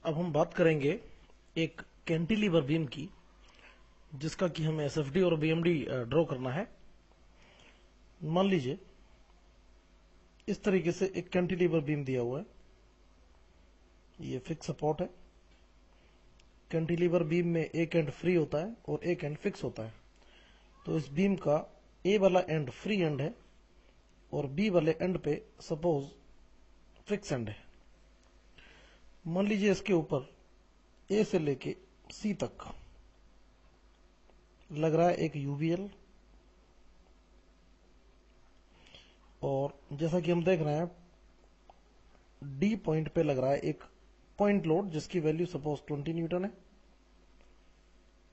अब हम बात करेंगे एक कैंटिलीवर बीम की, जिसका कि हमें एसएफडी और बीएमडी ड्रॉ करना है। मान लीजिए इस तरीके से एक कैंटिलीवर बीम दिया हुआ है। ये फिक्स सपोर्ट है। कैंटिलीवर बीम में एक एंड फ्री होता है और एक एंड फिक्स होता है। तो इस बीम का ए वाला एंड फ्री एंड है और बी वाले एंड पे सपोज फिक्स एंड है। मान लीजिए इसके ऊपर ए से लेके सी तक लग रहा है एक यूवीएल, और जैसा कि हम देख रहे हैं डी पॉइंट पे लग रहा है एक पॉइंट लोड जिसकी वैल्यू सपोज 20 न्यूटन है,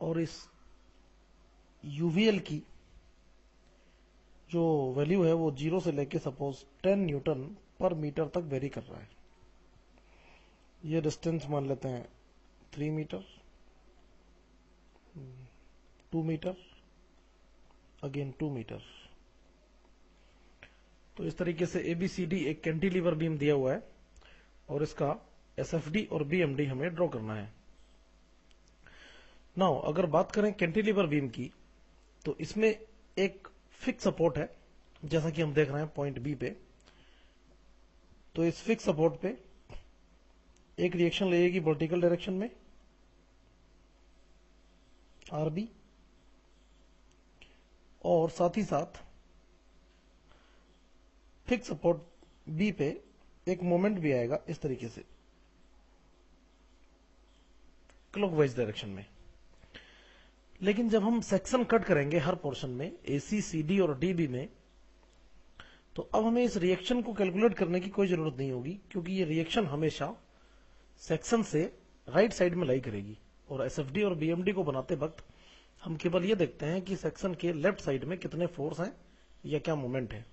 और इस यूवीएल की जो वैल्यू है वो 0 से लेके सपोज 10 न्यूटन पर मीटर तक वेरी कर रहा है। ये डिस्टेंस मान लेते हैं 3 मीटर, 2 मीटर, अगेन 2 मीटर। तो इस तरीके से एबीसीडी एक कैंटिलीवर बीम दिया हुआ है और इसका एसएफडी और बीएमडी हमें ड्रॉ करना है। नाउ अगर बात करें कैंटिलीवर बीम की, तो इसमें एक फिक्स सपोर्ट है, जैसा कि हम देख रहे हैं पॉइंट बी पे। तो इस फिक्स सपोर्ट पे एक रिएक्शन लगेगी वर्टिकल डायरेक्शन में आरबी, और साथ ही साथ फिक्स सपोर्ट बी पे एक मोमेंट भी आएगा इस तरीके से क्लॉकवाइज डायरेक्शन में। लेकिन जब हम सेक्शन कट करेंगे हर पोर्शन में एसी, सीडी और डीबी में, तो अब हमें इस रिएक्शन को कैलकुलेट करने की कोई जरूरत नहीं होगी, क्योंकि ये रिएक्शन हमेशा सेक्शन से राइट साइड में लाई करेगी। और एसएफडी और बीएमडी को बनाते वक्त हम केवल ये देखते हैं कि सेक्शन के लेफ्ट साइड में कितने फोर्स हैं या क्या मोमेंट है।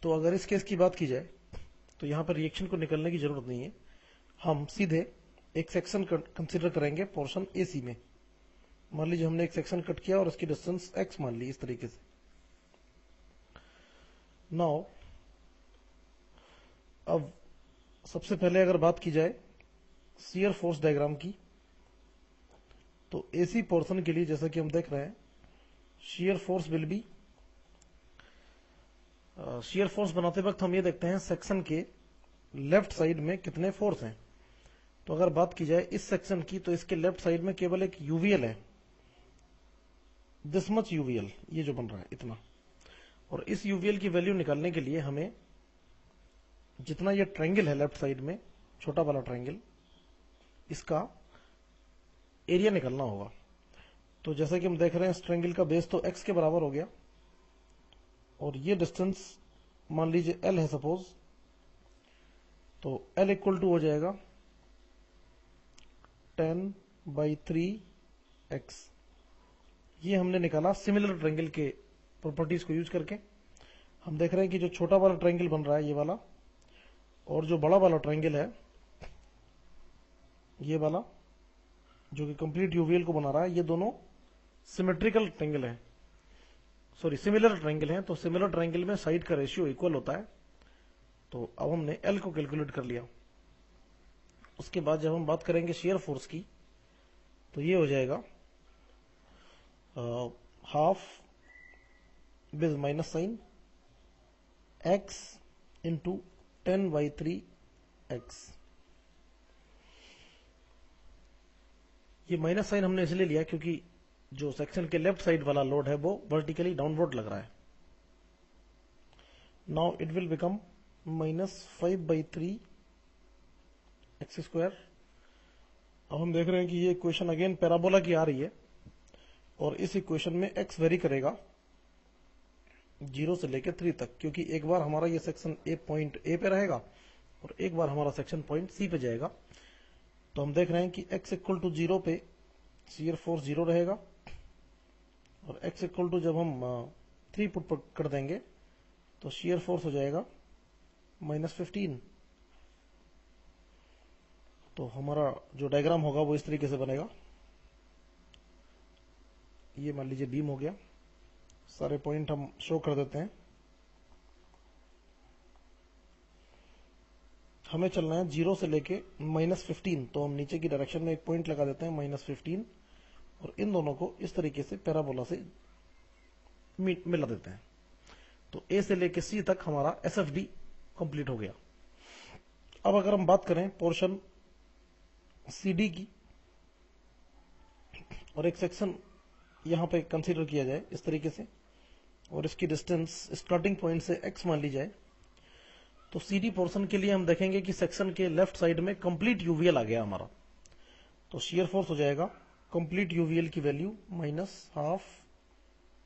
तो अगर इस केस की बात की जाए तो यहां पर रिएक्शन को निकलने की जरूरत नहीं है। हम सीधे एक सेक्शन कंसीडर करेंगे पोर्शन एसी में। मान लीजिए हमने एक सेक्शन कट किया और उसकी डिस्टेंस एक्स मान ली इस तरीके से। नाउ अब सबसे पहले अगर बात की जाए शियर फोर्स डायग्राम की, तो एसी पोर्शन के लिए जैसा कि हम देख रहे हैं shear force will be, shear force बनाते वक्त हम ये देखते हैं सेक्शन के लेफ्ट साइड में कितने फोर्स हैं। तो अगर बात की जाए इस सेक्शन की, तो इसके लेफ्ट साइड में केवल एक यूवीएल है, दिस मच यूवीएल, ये जो बन रहा है इतना। और इस यूवीएल की वैल्यू निकालने के लिए हमें जितना ये ट्रायंगल है लेफ्ट साइड में, छोटा वाला ट्रायंगल, इसका एरिया निकालना होगा। तो जैसा कि हम देख रहे हैं इस ट्रायंगल का बेस तो x के बराबर हो गया, और ये डिस्टेंस मान लीजिए l है सपोज, तो l इक्वल टू हो जाएगा 10/3x। ये हमने निकाला सिमिलर ट्रायंगल के प्रॉपर्टीज को यूज करके। हम देख रहे हैं कि जो छोटा वाला ट्रायंगल बन रहा है ये वाला, और जो बड़ा वाला ट्रायंगल है ये वाला जो कि कंप्लीट यूवीएल को बना रहा है, ये दोनों सिमेट्रिकल ट्रायंगल है, सॉरी सिमिलर ट्रायंगल है। तो सिमिलर ट्रायंगल में साइड का रेशियो इक्वल होता है। तो अब हमने एल को कैलकुलेट कर लिया। उसके बाद जब हम बात करेंगे शेयर फोर्स की, तो ये हो जाएगा half with minus sine x into 10/3x। ये माइनस साइन हमने इसलिए लिया क्योंकि जो सेक्शन के लेफ्ट साइड वाला लोड है वो वर्टिकली डाउनवर्ड लग रहा है। Now it will become -5/3x²। अब हम देख रहे हैं कि ये इक्वेशन अगेन पैराबोला की आ रही है, और इस इक्वेशन में x वेरी करेगा 0 से लेकर 3 तक, क्योंकि एक बार हमारा ये सेक्शन पॉइंट ए पे रहेगा और एक बार हमारा सेक्शन पॉइंट सी पे जाएगा। तो हम देख रहे हैं कि x इक्वल टू 0 पे शियर फोर्स 0 रहेगा, और x इक्वल टू जब हम 3 पुट कर देंगे तो शियर फोर्स हो जाएगा -15। तो हमारा जो डायग्राम होगा वो इस तरीके से बनेगा। ये मान लीजिए बीम हो गया, सारे पॉइंट हम शो कर देते हैं। हमें चलना है 0 से लेके -15, तो हम नीचे की डायरेक्शन में एक पॉइंट लगा देते हैं -15 और इन दोनों को इस तरीके से पैराबोला से मिला देते हैं। तो ए से लेके सी तक हमारा एसएफडी कंप्लीट हो गया। अब अगर हम बात करें पोर्शन सीडी की और एक सेक्शन यहां पे कंसीडर किया जाए इस तरीके से और इसकी डिस्टेंस स्टार्टिंग पॉइंट से x मान ली जाए, तो सीडी पोर्शन के लिए हम देखेंगे कि सेक्शन के लेफ्ट साइड में कंप्लीट यूवीएल आ गया हमारा। तो शियर फोर्स हो जाएगा कंप्लीट यूवीएल की value -12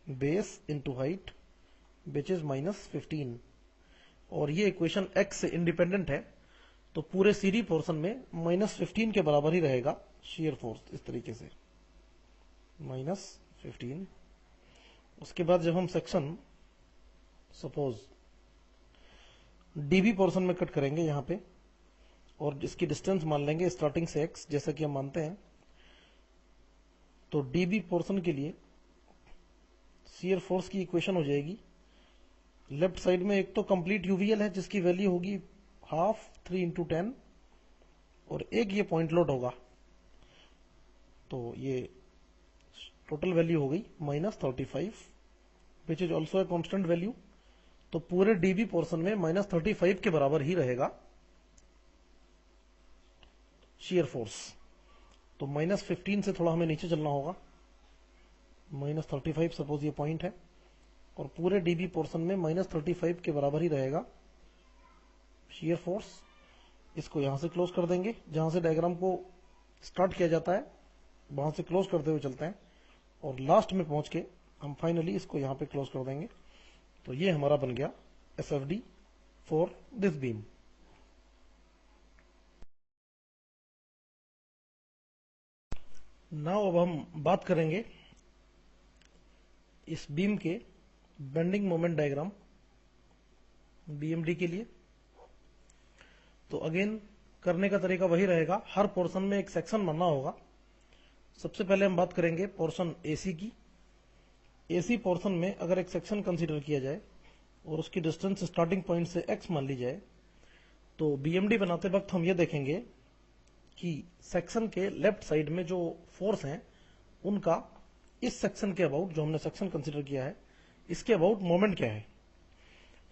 base into height which is -15 और ये इक्वेशन x से इंडिपेंडेंट है, तो पूरे सीडी पोर्शन में -15 के बराबर ही रहेगा शियर फोर्स, इस तरीके से -15। उसके बाद जब हम सेक्शन सपोज डीबी पोर्शन में कट करेंगे यहां पे और इसकी डिस्टेंस मान लेंगे स्टार्टिंग से x, जैसा कि हम मानते हैं, तो डीबी पोर्शन के लिए शियर फोर्स की इक्वेशन हो जाएगी लेफ्ट साइड में एक तो कंप्लीट यूवीएल है जिसकी वैल्यू होगी 1/2 3 इंटू 10 और एक ये पॉइंट लोड होगा, तो ये टोटल वैल्यू हो गई -35 which is also a constant value. तो पूरे डीबी पोर्शन में -35 के बराबर ही रहेगा शियर फोर्स। तो -15 से थोड़ा हमें नीचे चलना होगा, -35 सपोज ये पॉइंट है और पूरे डीबी पोर्शन में -35 के बराबर ही रहेगा शियर फोर्स। इसको यहां से क्लोज कर देंगे, जहां से डायग्राम को स्टार्ट किया जाता है वहां से क्लोज करते हुए चलते हैं और लास्ट में पहुंच के हम फाइनली इसको यहां पे क्लोज कर देंगे। तो ये हमारा बन गया SFD for this beam. Now अब हम बात करेंगे इस बीम के बेंडिंग मोमेंट डायग्राम बीएमडी के लिए। तो अगेन करने का तरीका वही रहेगा, हर पोर्शन में एक सेक्शन बनना होगा। सबसे पहले हम बात करेंगे पोर्शन एसी की। एसी पोर्शन में अगर एक सेक्शन कंसीडर किया जाए और उसकी डिस्टेंस स्टार्टिंग पॉइंट से x मान ली जाए, तो बीएमडी बनाते वक्त हम ये देखेंगे कि सेक्शन के लेफ्ट साइड में जो फोर्स हैं उनका इस सेक्शन के अबाउट, जो हमने सेक्शन कंसीडर किया है, इसके अबाउट मोमेंट क्या है।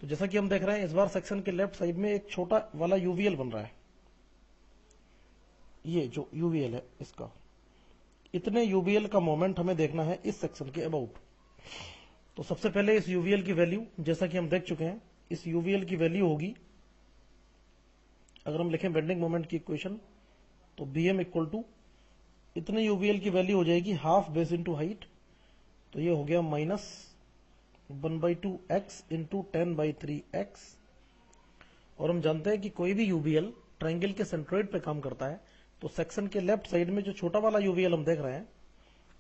तो जैसा कि हम देख रहे हैं इस बार सेक्शन के लेफ्ट साइड में एक छोटा वाला यूवीएल बन रहा है, ये जो यूवीएल है इसका, इतने यूवीएल का मोमेंट हमें देखना है इस सेक्शन के अबाउट। तो सबसे पहले इस यूवीएल की वैल्यू, जैसा कि हम देख चुके हैं, इस यूवीएल की वैल्यू होगी, अगर हम लिखें बेंडिंग मोमेंट की इक्वेशन, तो बीएम इक्वल टू इतने यूवीएल की वैल्यू हो जाएगी 1/2 बेस इंटू हाइट, तो ये हो गया -1/2 x इंटू 10/3 x। और हम जानते हैं कि कोई भी यूवीएल ट्राइंगल के सेंट्रोइड पे काम करता है, तो सेक्शन के लेफ्ट साइड में जो छोटा वाला यूवीएल हम देख रहे हैं,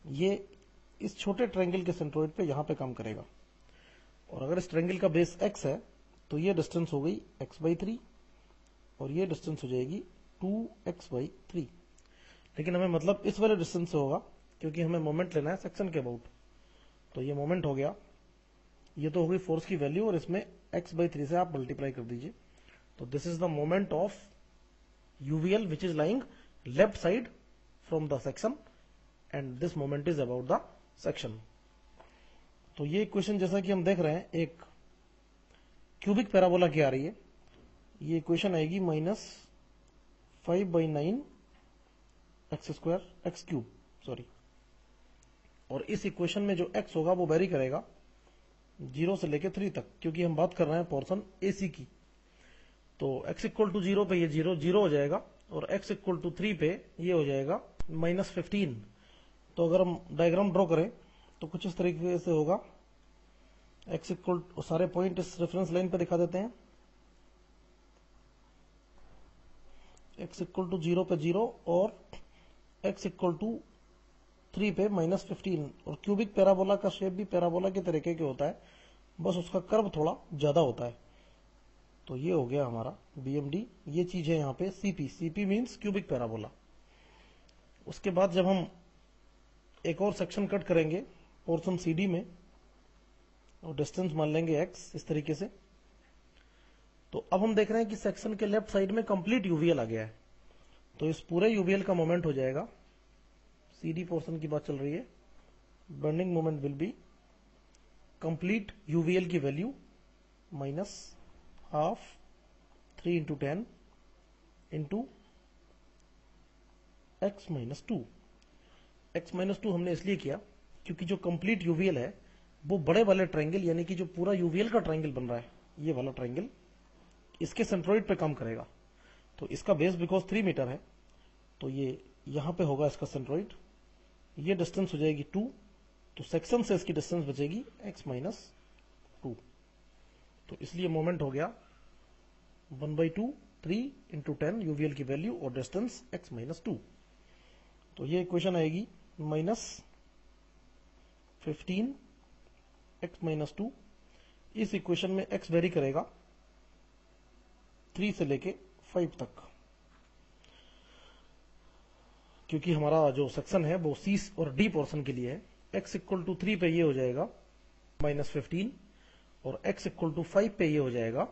ये इस छोटे ट्रायंगल के सेंट्रोइड पे यहां पे काम करेगा। और अगर इस ट्रायंगल का बेस x है तो ये डिस्टेंस हो गई x/3 और ये डिस्टेंस हो जाएगी 2x/3। लेकिन हमें मतलब इस वाले डिस्टेंस से होगा क्योंकि हमें मोमेंट लेना है सेक्शन के अबाउट। तो ये मोमेंट हो गया, ये तो हो गई फोर्स की वैल्यू और इसमें x/3 से आप मल्टीप्लाई कर दीजिए। तो this is the moment of UVL which is lying left side from the section and this moment is about the section. तो ये इक्वेशन जैसा कि हम देख रहे हैं एक क्यूबिक पैराबोला की आ रही है, ये इक्वेशन आएगी -5/9 x² सॉरी। और इस इक्वेशन में जो x होगा वो वेरी करेगा 0 से लेके 3 तक, क्योंकि हम बात कर रहे हैं पोर्शन एसी की। तो x = 0 पे ये 0 हो जाएगा और x = 3 पे ये हो जाएगा -15। तो अगर हम डायग्राम ड्रॉ करें तो कुछ इस तरीके से होगा, सारे पॉइंट इस रेफरेंस लाइन पे दिखा देते हैं, x = 0 पे 0 और x = 3 पे -15। और क्यूबिक पैराबोला का शेप भी पैराबोला के तरीके के होता है, बस उसका कर्व थोड़ा ज्यादा होता है। तो ये हो गया हमारा बीएमडी, ये चीज है यहाँ पे सीपी मींस क्यूबिक पैराबोला। उसके बाद जब हम एक और सेक्शन कट करेंगे पोर्शन सीडी में और डिस्टेंस मान लेंगे x इस तरीके से, तो अब हम देख रहे हैं कि सेक्शन के लेफ्ट साइड में कंप्लीट यूवीएल आ गया है, तो इस पूरे यूवीएल का मोमेंट हो जाएगा, सीडी पोर्शन की बात चल रही है, bending moment will be complete UVL की value minus half 3 into 10 into x minus 2। x minus 2 हमने इसलिए किया क्योंकि जो कंप्लीट यूवीएल है वो बड़े वाले ट्रायंगल, यानी कि जो पूरा यूवीएल का ट्रायंगल बन रहा है, ये वाला ट्रायंगल, इसके सेंट्रोइड पे काम करेगा। तो इसका बेस बिकॉज 3 मीटर है, तो ये यहां पे होगा इसका सेंट्रोइड, ये डिस्टेंस हो जाएगी 2, तो सेक्शन से इसकी डिस्टेंस बचेगी x माइनस 2। तो इसलिए मोमेंट हो गया 1/2 3 इंटू 10 यूवीएल की वैल्यू और डिस्टेंस x माइनस 2। तो ये इक्वेशन आएगी माइनस 15 x माइनस 2। इस इक्वेशन में x वेरी करेगा 3 से लेके 5 तक, क्योंकि हमारा जो सेक्शन है वो C और D पोर्शन के लिए है। x इक्वल टू 3 पे ये हो जाएगा माइनस 15 और x इक्वल टू 5 पे ये हो जाएगा,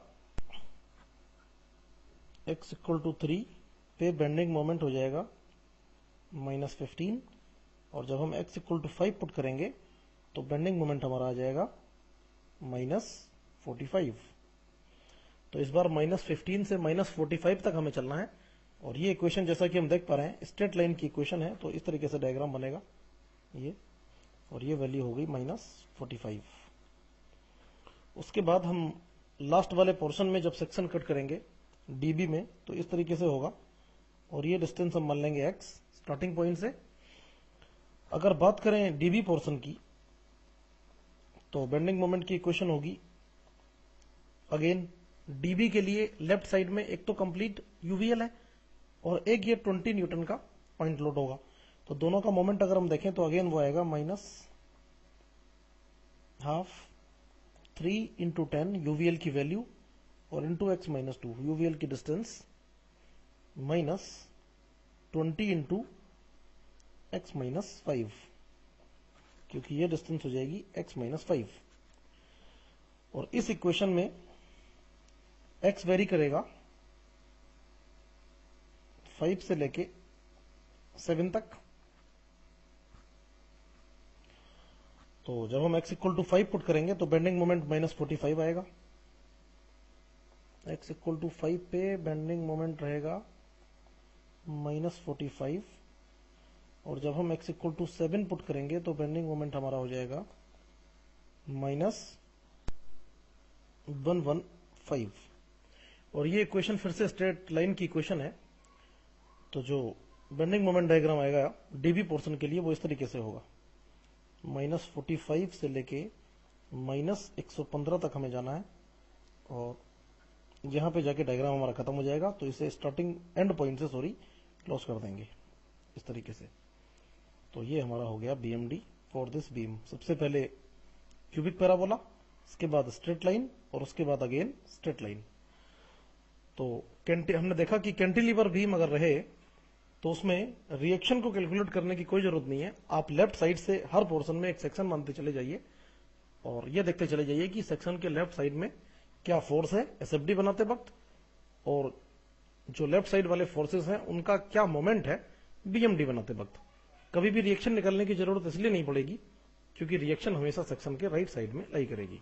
x इक्वल टू 3 पे बेंडिंग मोमेंट हो जाएगा माइनस 15 और जब हम x इक्वल टू 5 पुट करेंगे तो बेंडिंग मोमेंट हमारा आ जाएगा माइनस 45। तो इस बार माइनस 15 से माइनस 45 तक हमें चलना है और ये इक्वेशन जैसा कि हम देख पा रहे हैं स्ट्रेट लाइन की इक्वेशन है, तो इस तरीके से डायग्राम बनेगा ये, और ये वैल्यू हो गई माइनस 45। उसके बाद हम लास्ट वाले पोर्शन में जब सेक्शन कट करेंगे डीबी में तो इस तरीके से होगा और ये डिस्टेंस हम मान लेंगे x स्टार्टिंग पॉइंट से। अगर बात करें डीबी पोर्शन की तो बेंडिंग मोमेंट की इक्वेशन होगी अगेन डीबी के लिए लेफ्ट साइड में एक तो कंप्लीट यूवीएल है और एक ये 20 न्यूटन का पॉइंट लोड होगा, तो दोनों का मोमेंट अगर हम देखें तो अगेन वो आएगा माइनस हाफ 3 इंटू 10 यूवीएल की वैल्यू और इंटू x माइनस 2 यूवीएल की distance minus 20 into x minus 5, क्योंकि ये डिस्टेंस हो जाएगी x माइनस 5। और इस इक्वेशन में x वेरी करेगा 5 से लेके 7 तक। तो जब हम x इक्वल टू 5 पुट करेंगे तो बेंडिंग मोमेंट माइनस 45 आएगा, x इक्वल टू 5 पे बेंडिंग मोमेंट रहेगा माइनस 45 और जब हम x इक्वल टू 7 पुट करेंगे तो बेंडिंग मोमेंट हमारा हो जाएगा माइनस 115। और ये इक्वेशन फिर से स्ट्रेट लाइन की इक्वेशन है, तो जो बेंडिंग मोमेंट डायग्राम आएगा डीबी पोर्शन के लिए वो इस तरीके से होगा, माइनस 45 से लेके माइनस 115 तक हमें जाना है और यहां पे जाके डायग्राम हमारा खत्म हो जाएगा, तो इसे स्टार्टिंग एंड पॉइंट से क्लोज कर देंगे इस तरीके से। तो ये हमारा हो गया बीएमडी फॉर दिस बीम। सबसे पहले क्यूबिक पैराबोला, उसके बाद स्ट्रेट लाइन और उसके बाद अगेन स्ट्रेट लाइन। तो हमने देखा कि कैंटिलीवर बीम अगर रहे तो उसमें रिएक्शन को कैलकुलेट करने की कोई जरूरत नहीं है, आप लेफ्ट साइड से हर पोर्शन में एक सेक्शन मानते चले जाइए और ये देखते चले जाइए कि सेक्शन के लेफ्ट साइड में क्या फोर्स है एसएफडी बनाते वक्त और जो लेफ्ट साइड वाले फोर्सेस हैं उनका क्या मोमेंट है बीएमडी बनाते वक्त। कभी भी रिएक्शन निकालने की जरूरत इसलिए नहीं पड़ेगी क्योंकि रिएक्शन हमेशा सेक्शन के राइट साइड में लाई करेगी।